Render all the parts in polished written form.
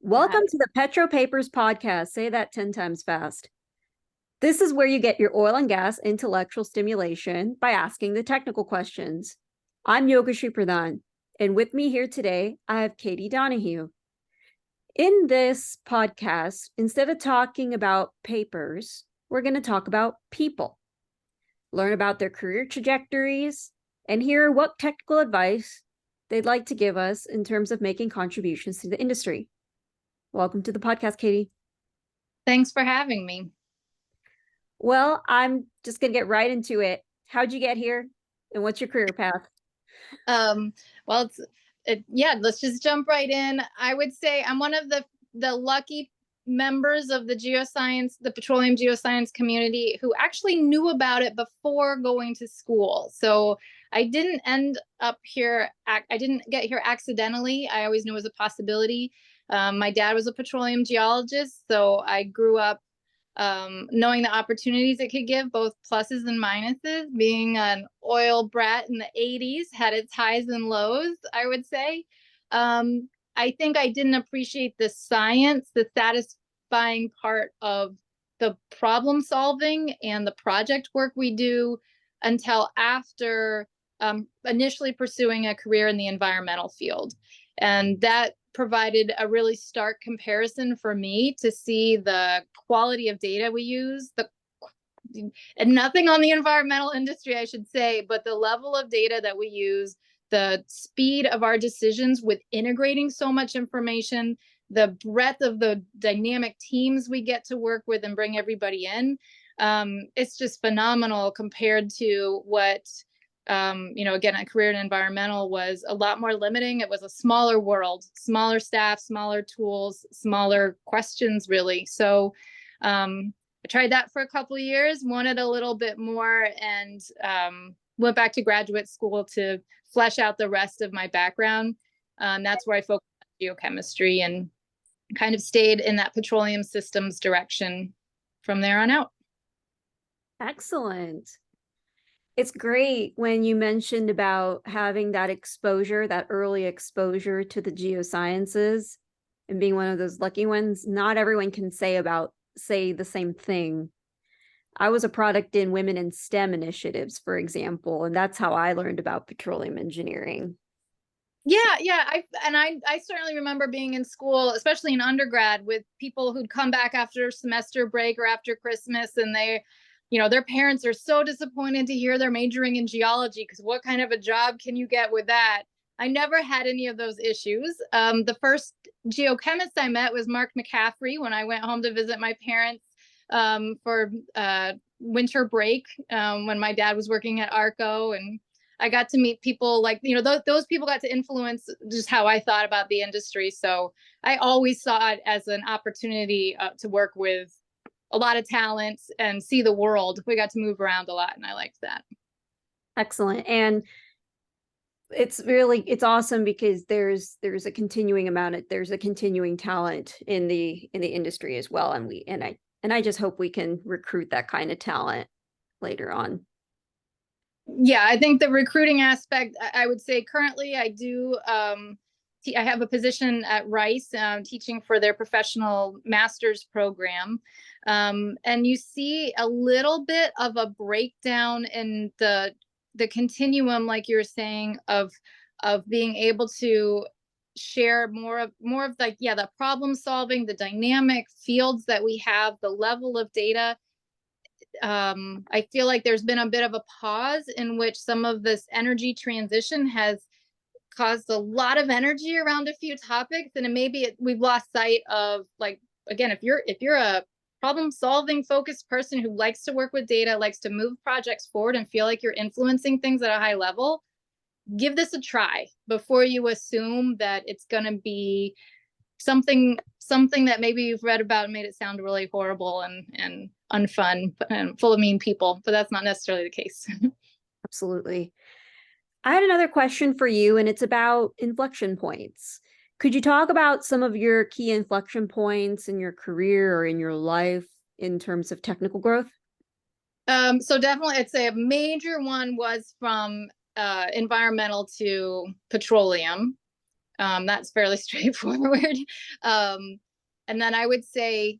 Welcome to the PetroPapers podcast. Say that 10 times fast. This is where you get your oil and gas intellectual stimulation by asking the technical questions. I'm Yogashri Pradhan, and with me here today, I have Catie Donahue. In this podcast, instead of talking about papers, we're going to talk about people, learn about their career trajectories, and hear what technical advice they'd like to give us in terms of making contributions to the industry. Welcome to the podcast, Catie. Thanks for having me. Well, I'm just going to get right into it. How'd you get here? And what's your career path? Let's just jump right in. I would say I'm one of the lucky members of the petroleum geoscience community who actually knew about it before going to school. So I didn't end up here. I didn't get here accidentally. I always knew it was a possibility. My dad was a petroleum geologist, so I grew up knowing the opportunities it could give, both pluses and minuses. Being an oil brat in the 80s had its highs and lows, I would say. I think I didn't appreciate the science, the satisfying part of the problem solving and the project work we do until after initially pursuing a career in the environmental field. And that provided a really stark comparison for me to see the quality of data we use, and nothing on the environmental industry, I should say, but the level of data that we use, the speed of our decisions with integrating so much information, the breadth of the dynamic teams we get to work with and bring everybody in. It's just phenomenal compared to what again, a career in environmental was a lot more limiting. It was a smaller world, smaller staff, smaller tools, smaller questions, really. So I tried that for a couple of years, wanted a little bit more, and went back to graduate school to flesh out the rest of my background. That's where I focused on geochemistry and kind of stayed in that petroleum systems direction from there on out. Excellent. It's great when you mentioned about having that exposure, that early exposure to the geosciences and being one of those lucky ones. Not everyone can say the same thing. I was a product in Women in STEM initiatives, for example, and that's how I learned about petroleum engineering. Yeah. I certainly remember being in school, especially in undergrad, with people who'd come back after semester break or after Christmas, and their parents are so disappointed to hear they're majoring in geology, because what kind of a job can you get with that? I never had any of those issues. The first geochemist I met was Mark McCaffrey when I went home to visit my parents for winter break when my dad was working at ARCO, and I got to meet people like, those people got to influence just how I thought about the industry. So I always saw it as an opportunity to work with a lot of talent and see the world. We got to move around a lot, and I liked that. Excellent. And it's awesome because there's a continuing talent in the industry as well. And I just hope we can recruit that kind of talent later on. Yeah, I think the recruiting aspect, I would say currently I do, I have a position at Rice teaching for their professional master's program. And you see a little bit of a breakdown in the continuum, like you were saying, of being able to share more of the problem solving, the dynamic fields that we have, the level of data. I feel like there's been a bit of a pause in which some of this energy transition has caused a lot of energy around a few topics, and we've lost sight of, like, again, if you're a problem solving focused person who likes to work with data, likes to move projects forward and feel like you're influencing things at a high level, give this a try before you assume that it's going to be something that maybe you've read about and made it sound really horrible and unfun and full of mean people, but that's not necessarily the case. Absolutely. I had another question for you, and it's about inflection points. Could you talk about some of your key inflection points in your career or in your life in terms of technical growth? So definitely, I'd say a major one was from environmental to petroleum. That's fairly straightforward. And then I would say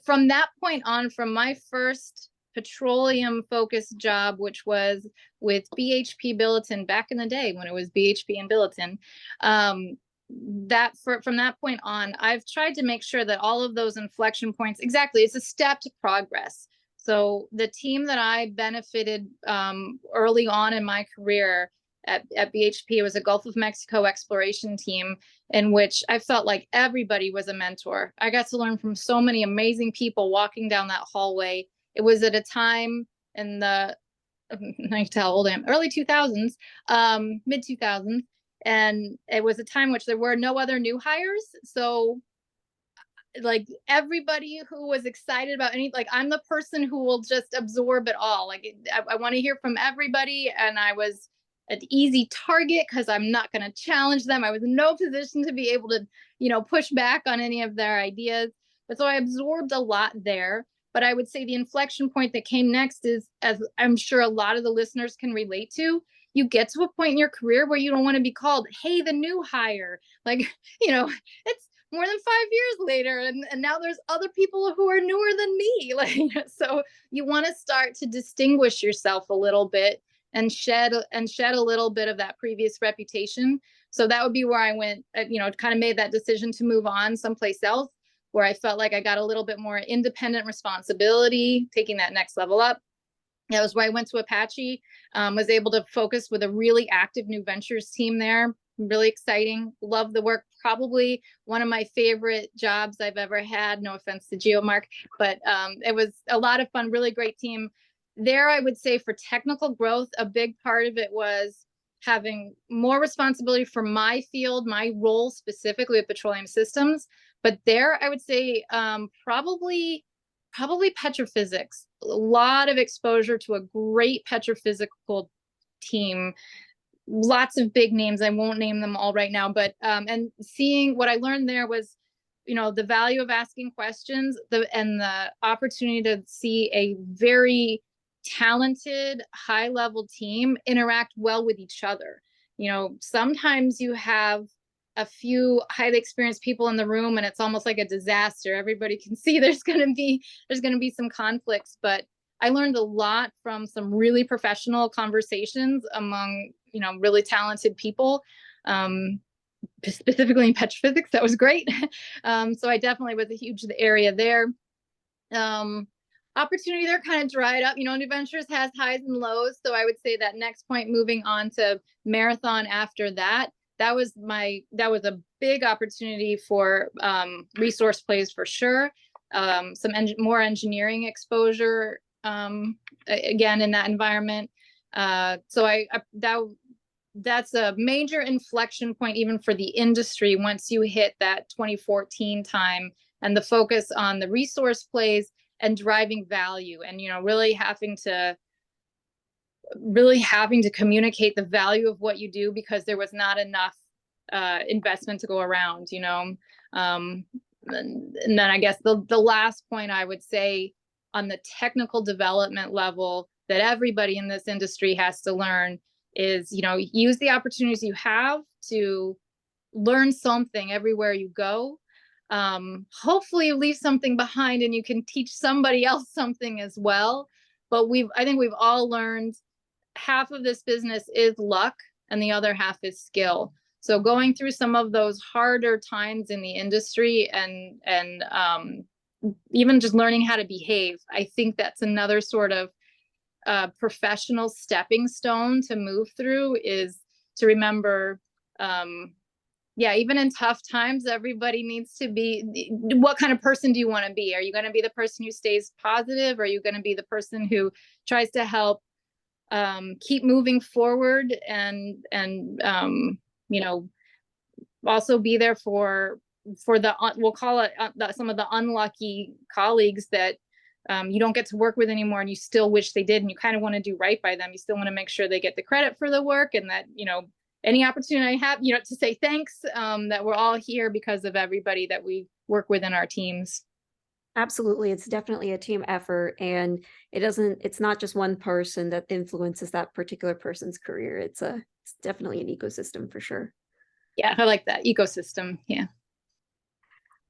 from that point on, from my first petroleum focused job, which was with BHP Billiton back in the day when it was BHP and Billiton, from that point on, I've tried to make sure that all of those inflection points, exactly, it's a step to progress. So the team that I benefited early on in my career at BHP, it was a Gulf of Mexico exploration team in which I felt like everybody was a mentor. I got to learn from so many amazing people walking down that hallway. It was at a time in the, I can tell how old I am, early 2000s, mid 2000s. And it was a time which there were no other new hires. So like everybody who was excited about any, like I'm the person who will just absorb it all. Like I want to hear from everybody. And I was an easy target because I'm not going to challenge them. I was in no position to be able to, push back on any of their ideas. But so I absorbed a lot there. But I would say the inflection point that came next is, as I'm sure a lot of the listeners can relate to, you get to a point in your career where you don't want to be called, hey, the new hire. Like, it's more than 5 years later, and now there's other people who are newer than me. Like, so you want to start to distinguish yourself a little bit and shed a little bit of that previous reputation. So that would be where I went, kind of made that decision to move on someplace else, where I felt like I got a little bit more independent responsibility, taking that next level up. That was where I went to Apache, was able to focus with a really active new ventures team there. Really exciting. Love the work. Probably one of my favorite jobs I've ever had. No offense to GeoMark, but it was a lot of fun. Really great team. There, I would say for technical growth, a big part of it was having more responsibility for my field, my role specifically with petroleum systems. But there, I would say probably petrophysics. A lot of exposure to a great petrophysical team. Lots of big names. I won't name them all right now, but and seeing what I learned there was, the value of asking questions, and the opportunity to see a very talented, high-level team interact well with each other. Sometimes you have a few highly experienced people in the room and it's almost like a disaster. Everybody can see there's going to be some conflicts, but I learned a lot from some really professional conversations among, really talented people, specifically in petrophysics. That was great. So I definitely was a huge area there. Opportunity there kind of dried up. New ventures has highs and lows. So I would say that next point, moving on to Marathon after that, that was a big opportunity for resource plays for sure. Some more engineering exposure, again, in that environment. So that's a major inflection point even for the industry once you hit that 2014 time, and the focus on the resource plays and driving value, and really having to communicate the value of what you do, because there was not enough investment to go around. And then I guess the last point I would say on the technical development level that everybody in this industry has to learn is, use the opportunities you have to learn something everywhere you go. Hopefully you leave something behind and you can teach somebody else something as well. But I think we've all learned half of this business is luck and the other half is skill. So going through some of those harder times in the industry and even just learning how to behave, I think that's another sort of professional stepping stone to move through, is to remember, even in tough times, everybody needs to be, what kind of person do you want to be? Are you going to be the person who stays positive? Or are you going to be the person who tries to help keep moving forward and also be there for the, we'll call it some of the unlucky colleagues that you don't get to work with anymore, and you still wish they did, and you kind of want to do right by them. You still want to make sure they get the credit for the work, and that, any opportunity I have, to say thanks, that we're all here because of everybody that we work with in our teams. Absolutely. It's definitely a team effort, and it's not just one person that influences that particular person's career. It's definitely an ecosystem for sure. Yeah, I like that ecosystem. Yeah.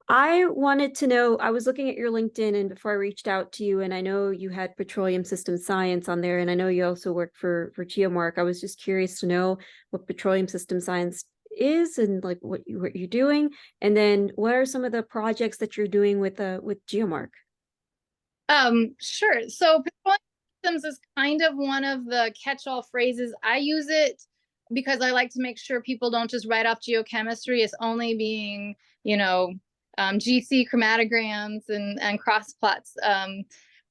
I wanted to know, I was looking at your LinkedIn and before I reached out to you, and I know you had petroleum system science on there, and I know you also work for GeoMark. I was just curious to know what petroleum system science is and like what you're doing, and then what are some of the projects that you're doing with GeoMark? Sure. So petroleum systems is kind of one of the catch-all phrases. I use it because I like to make sure people don't just write off geochemistry as only being, GC chromatograms and cross plots.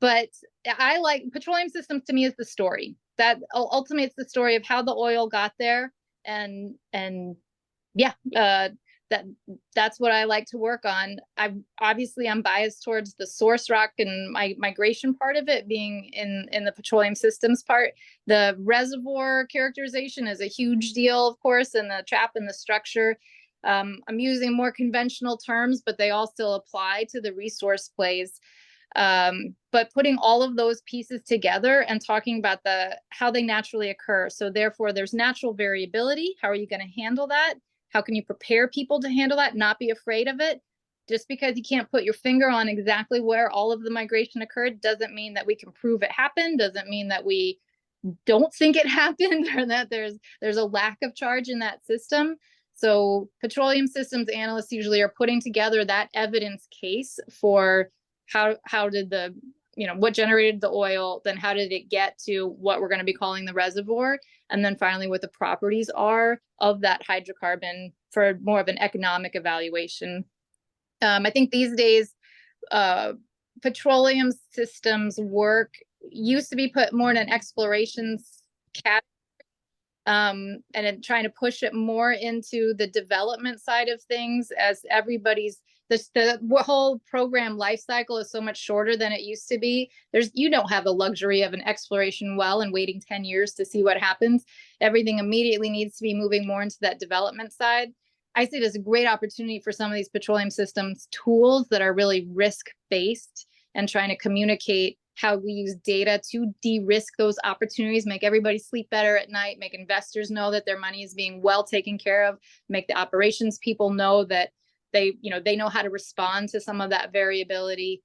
But I like petroleum systems. To me is the story that ultimately it's the story of how the oil got there, and yeah, that that's what I like to work on. I'm biased towards the source rock and my migration part of it being in the petroleum systems part. The reservoir characterization is a huge deal, of course, and the trap and the structure. I'm using more conventional terms, but they all still apply to the resource plays. But putting all of those pieces together and talking about how they naturally occur. So therefore, there's natural variability. How are you going to handle that? How can you prepare people to handle that, not be afraid of it? Just because you can't put your finger on exactly where all of the migration occurred doesn't mean that we can prove it happened, doesn't mean that we don't think it happened or that there's a lack of charge in that system. So petroleum systems analysts usually are putting together that evidence case for how did what generated the oil, then how did it get to what we're going to be calling the reservoir, and then finally what the properties are of that hydrocarbon for more of an economic evaluation. I think these days, petroleum systems work used to be put more in an explorations category, and then trying to push it more into the development side of things as everybody's the whole program life cycle is so much shorter than it used to be. You don't have the luxury of an exploration well and waiting 10 years to see what happens. Everything immediately needs to be moving more into that development side. I see it as a great opportunity for some of these petroleum systems tools that are really risk-based and trying to communicate how we use data to de-risk those opportunities, make everybody sleep better at night, make investors know that their money is being well taken care of, make the operations people know that they know how to respond to some of that variability.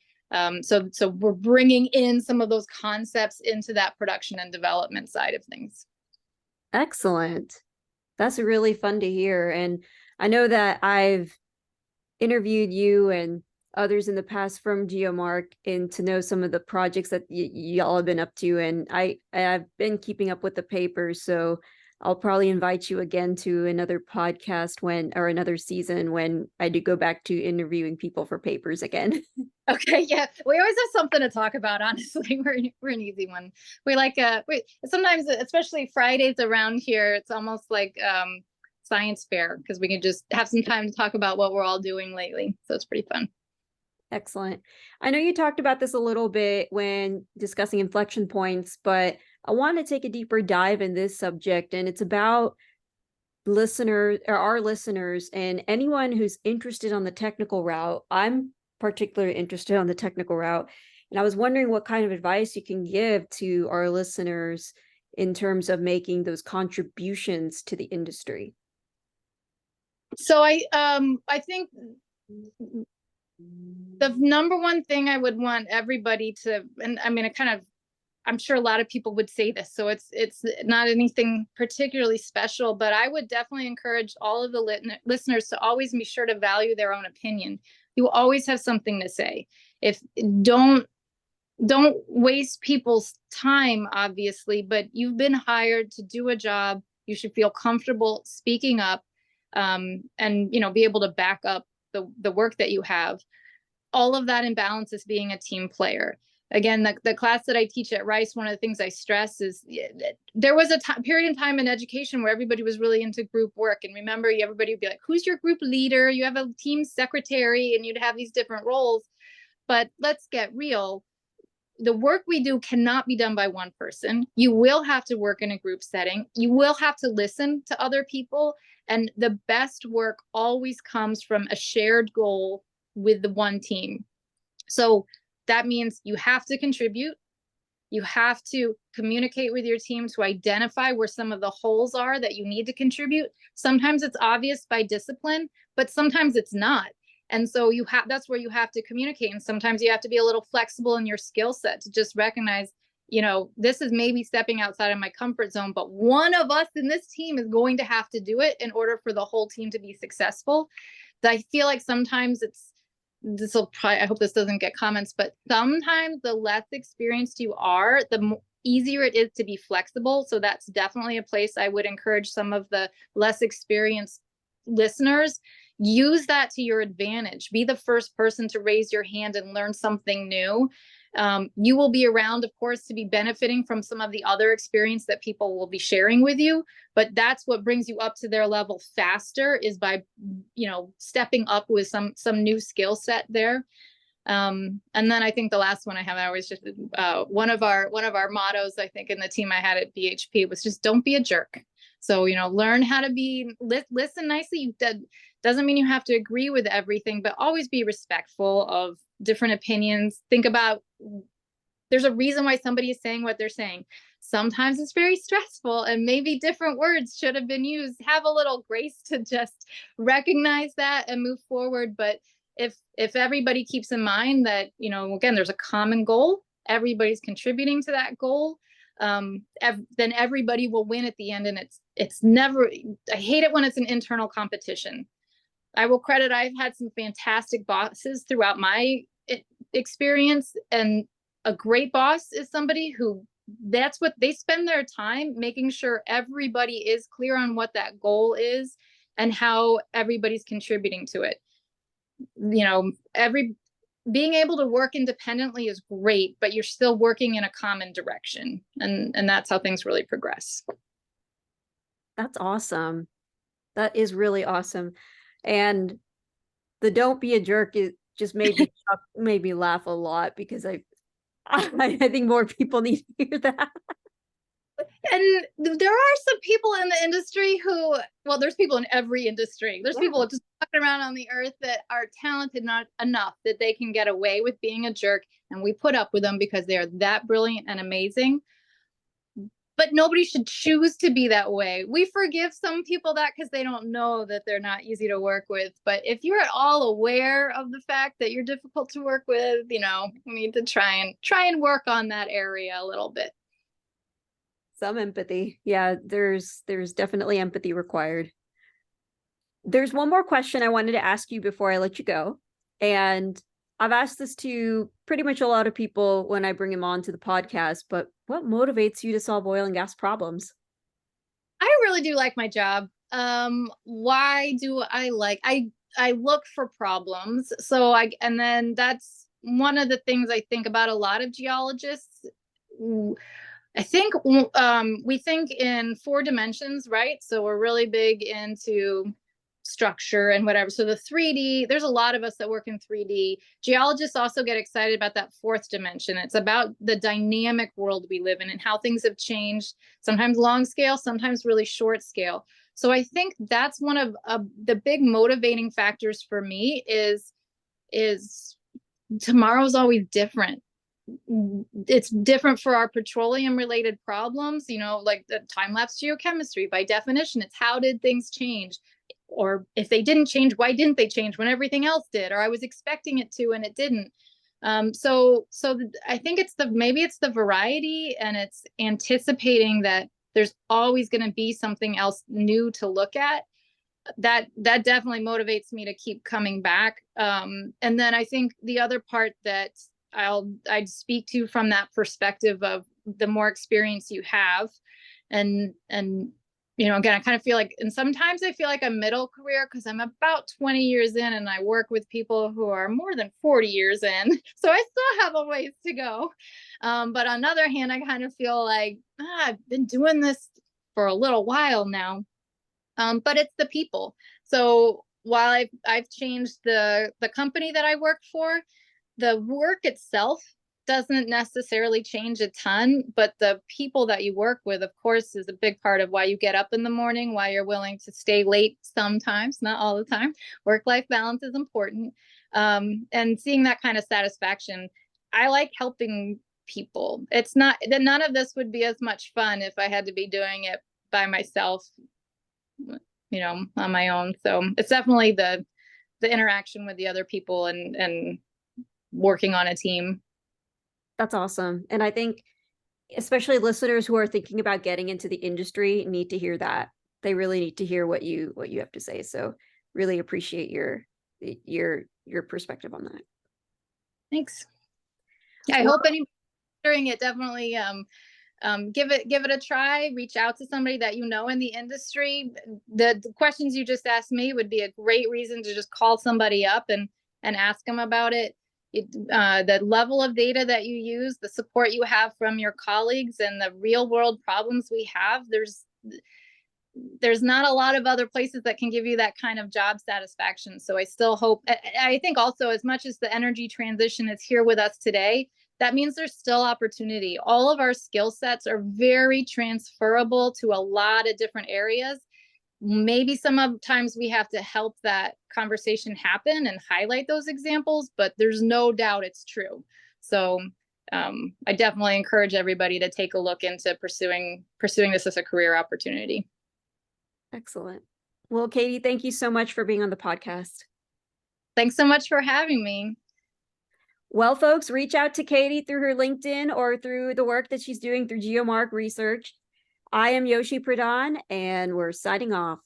So we're bringing in some of those concepts into that production and development side of things. Excellent. That's really fun to hear. And I know that I've interviewed you and others in the past from GeoMark and to know some of the projects that y'all have been up to. And I've been keeping up with the papers, so I'll probably invite you again to another podcast or another season when I do go back to interviewing people for papers again. Okay, yeah, we always have something to talk about. Honestly, we're an easy one. We like we sometimes, especially Fridays around here, it's almost like science fair because we can just have some time to talk about what we're all doing lately. So it's pretty fun. Excellent. I know you talked about this a little bit when discussing inflection points, but I want to take a deeper dive in this subject, and it's about our listeners and anyone who's interested on the technical route. I'm particularly interested on the technical route, and I was wondering what kind of advice you can give to our listeners in terms of making those contributions to the industry. So I think the number one thing I would want everybody to, and I mean, I'm sure a lot of people would say this, so it's not anything particularly special, but I would definitely encourage all of the listeners to always be sure to value their own opinion. You always have something to say. If don't waste people's time, obviously, but you've been hired to do a job. You should feel comfortable speaking up, and be able to back up the work that you have. All of that in balance is being a team player. Again, the class that I teach at Rice, one of the things I stress is there was a period in time in education where everybody was really into group work. And remember, everybody would be like, who's your group leader? You have a team secretary, and you'd have these different roles. But let's get real. The work we do cannot be done by one person. You will have to work in a group setting. You will have to listen to other people. And the best work always comes from a shared goal with the one team. So that means you have to contribute. You have to communicate with your team to identify where some of the holes are that you need to contribute. Sometimes it's obvious by discipline, but sometimes it's not. And so that's where you have to communicate. And sometimes you have to be a little flexible in your skill set to just recognize, this is maybe stepping outside of my comfort zone, but one of us in this team is going to have to do it in order for the whole team to be successful. I feel like sometimes I hope this doesn't get comments, but sometimes the less experienced you are, the easier it is to be flexible. So that's definitely a place I would encourage some of the less experienced listeners. Use that to your advantage. Be the first person to raise your hand and learn something new. You will be around, of course, to be benefiting from some of the other experience that people will be sharing with you, but that's what brings you up to their level faster, is by, stepping up with some new skill set there. And then I think the last one I have, I always just, one of our mottos, I think, in the team I had at BHP was just don't be a jerk. So, learn how to listen nicely. Doesn't mean you have to agree with everything, but always be respectful of different opinions. Think about, there's a reason why somebody is saying what they're saying. Sometimes it's very stressful and maybe different words should have been used. Have a little grace to just recognize that and move forward. But if everybody keeps in mind that, again, there's a common goal, everybody's contributing to that goal, then everybody will win at the end. And it's never, I hate it when it's an internal competition. I will credit, I've had some fantastic bosses throughout my experience, and a great boss is somebody who, that's what they spend their time making sure everybody is clear on what that goal is and how everybody's contributing to it. Being able to work independently is great, but you're still working in a common direction. And that's how things really progress. That's awesome. That is really awesome. And the don't be a jerk, it just made me laugh a lot, because I think more people need to hear that. And there are some people in the industry who, well, there's people in every industry. There's people just walking around on the earth that are talented not enough that they can get away with being a jerk, and we put up with them because they are that brilliant and amazing. But nobody should choose to be that way. We forgive some people that because they don't know that they're not easy to work with. But if you're at all aware of the fact that you're difficult to work with, we need to try and work on that area a little bit. Some empathy. Yeah, there's definitely empathy required. There's one more question I wanted to ask you before I let you go. And I've asked this to pretty much a lot of people when I bring them on to the podcast, but what motivates you to solve oil and gas problems? I really do like my job. Why do I like, I look for problems. And then that's one of the things I think about a lot of geologists. I think we think in 4 dimensions, right? So we're really big into structure and whatever. So the 3D, there's a lot of us that work in 3D. Geologists also get excited about that 4th dimension. It's about the dynamic world we live in and how things have changed, sometimes long scale, sometimes really short scale. So I think that's one of the big motivating factors for me is tomorrow's always different. It's different for our petroleum related problems, like the time-lapse geochemistry. By definition, it's how did things change? Or if they didn't change, why didn't they change when everything else did? Or I was expecting it to and it didn't. So I think maybe it's the variety, and it's anticipating that there's always going to be something else new to look at. That definitely motivates me to keep coming back. And then I think the other part that I'd speak to from that perspective of the more experience you have, and again, I kind of feel like, and sometimes I feel like a middle career because I'm about 20 years in and I work with people who are more than 40 years in. So I still have a ways to go. But on the other hand, I kind of feel like I've been doing this for a little while now. But it's the people. So while I've changed the company that I work for, the work itself doesn't necessarily change a ton, but the people that you work with, of course, is a big part of why you get up in the morning, why you're willing to stay late sometimes, not all the time. Work-life balance is important. And seeing that kind of satisfaction, I like helping people. It's not that none of this would be as much fun if I had to be doing it by myself, on my own. So it's definitely the interaction with the other people and working on a team. That's awesome. And I think especially listeners who are thinking about getting into the industry need to hear that. They really need to hear what you have to say. So really appreciate your perspective on that. Thanks. I hope anybody doing it definitely give it a try. Reach out to somebody that you know in the industry. The questions you just asked me would be a great reason to just call somebody up and ask them about it. The level of data that you use, the support you have from your colleagues, and the real world problems we have, there's not a lot of other places that can give you that kind of job satisfaction. So I still hope, I think also, as much as the energy transition is here with us today, that means there's still opportunity. All of our skill sets are very transferable to a lot of different areas. Maybe sometimes we have to help that conversation happen and highlight those examples, but there's no doubt it's true. So I definitely encourage everybody to take a look into pursuing this as a career opportunity. Excellent. Well, Catie, thank you so much for being on the podcast. Thanks so much for having me. Well, folks, reach out to Catie through her LinkedIn or through the work that she's doing through GeoMark Research. I am Yoshi Pradhan, and we're signing off.